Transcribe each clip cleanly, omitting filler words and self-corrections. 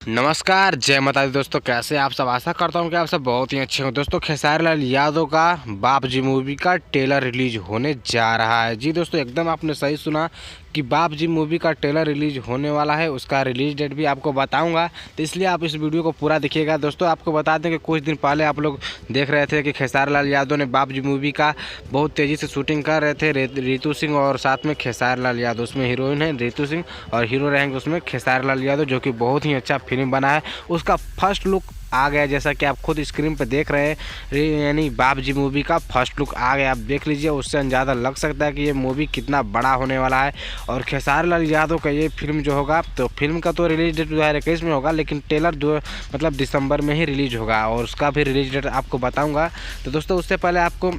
नमस्कार, जय माता दी दोस्तों। कैसे आप सब? आशा करता हूँ कि आप सब बहुत ही अच्छे हो। दोस्तों, खेसारी लाल यादव का बाप जी मूवी का ट्रेलर रिलीज होने जा रहा है। जी दोस्तों, एकदम आपने सही सुना कि बाप जी मूवी का ट्रेलर रिलीज होने वाला है। उसका रिलीज डेट भी आपको बताऊंगा, तो इसलिए आप इस वीडियो को पूरा देखिएगा। दोस्तों, आपको बता दें कि कुछ दिन पहले आप लोग देख रहे थे कि खेसारी लाल यादव ने बाप जी मूवी का बहुत तेज़ी से शूटिंग कर रहे थे। रितु सिंह और साथ में खेसारी लाल यादव, उसमें हीरोइन है रितु सिंह और हीरो रहेंगे उसमें खेसारी लाल यादव, जो कि बहुत ही अच्छा फिल्म बना है। उसका फर्स्ट लुक आ गया, जैसा कि आप खुद स्क्रीन पर देख रहे हैं। यानी बाप जी मूवी का फर्स्ट लुक आ गया, आप देख लीजिए। उससे अंदाज़ा लग सकता है कि ये मूवी कितना बड़ा होने वाला है। और खेसारी लाल यादव का ये फिल्म जो होगा, तो फिल्म का तो रिलीज डेट 2021 में होगा, लेकिन ट्रेलर जो मतलब दिसंबर में ही रिलीज होगा और उसका भी रिलीज डेट आपको बताऊँगा। तो दोस्तों, उससे पहले आपको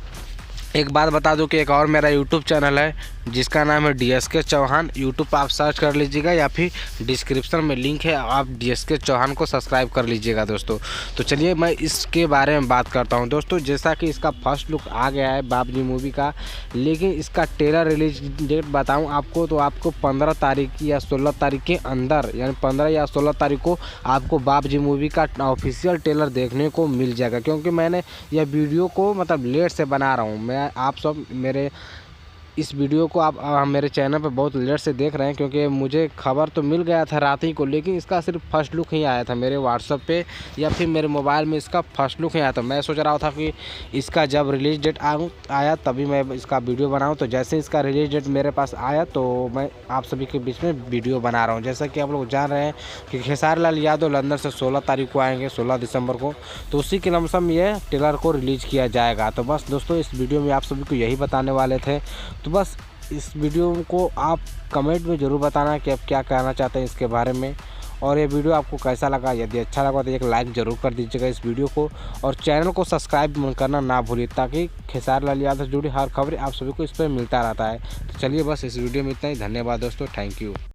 एक बात बता दूं कि एक और मेरा यूट्यूब चैनल है जिसका नाम है DSK चौहान। यूट्यूब पर आप सर्च कर लीजिएगा या फिर डिस्क्रिप्शन में लिंक है, आप DSK चौहान को सब्सक्राइब कर लीजिएगा दोस्तों। तो चलिए मैं इसके बारे में बात करता हूं। दोस्तों, जैसा कि इसका फर्स्ट लुक आ गया है बाप जी मूवी का, लेकिन इसका ट्रेलर रिलीज डेट बताऊँ आपको तो आपको 15 तारीख या 16 तारीख के अंदर, यानी 15 या 16 तारीख को आपको बाप जी मूवी का ऑफिशियल ट्रेलर देखने को मिल जाएगा। क्योंकि मैंने यह वीडियो को मतलब लेट से बना रहा हूँ। मैं आप सब मेरे इस वीडियो को आप मेरे चैनल पर बहुत लेट से देख रहे हैं, क्योंकि मुझे खबर तो मिल गया था रात ही को, लेकिन इसका सिर्फ फर्स्ट लुक ही आया था मेरे व्हाट्सएप पे या फिर मेरे मोबाइल में। इसका फर्स्ट लुक ही आया था। मैं सोच रहा था कि इसका जब रिलीज डेट आया तभी मैं इसका वीडियो बनाऊं। तो जैसे इसका रिलीज डेट मेरे पास आया तो मैं आप सभी के बीच में वीडियो बना रहा हूँ। जैसा कि आप लोग जान रहे हैं कि खेसारी लाल यादव लंदन से 16 तारीख को आएंगे, 16 दिसंबर को। तो उसी के लमसम ये ट्रेलर को रिलीज़ किया जाएगा। तो बस दोस्तों, इस वीडियो में आप सभी को यही बताने वाले थे। तो बस इस वीडियो को आप कमेंट में ज़रूर बताना कि आप क्या कहना चाहते हैं इसके बारे में, और ये वीडियो आपको कैसा लगा। यदि अच्छा लगा तो एक लाइक ज़रूर कर दीजिएगा इस वीडियो को, और चैनल को सब्सक्राइब करना ना भूलिए, ताकि खेसारी लाल यादव से जुड़ी हर खबर आप सभी को इस पर मिलता रहता है। तो चलिए बस इस वीडियो में इतना ही। धन्यवाद दोस्तों, थैंक यू।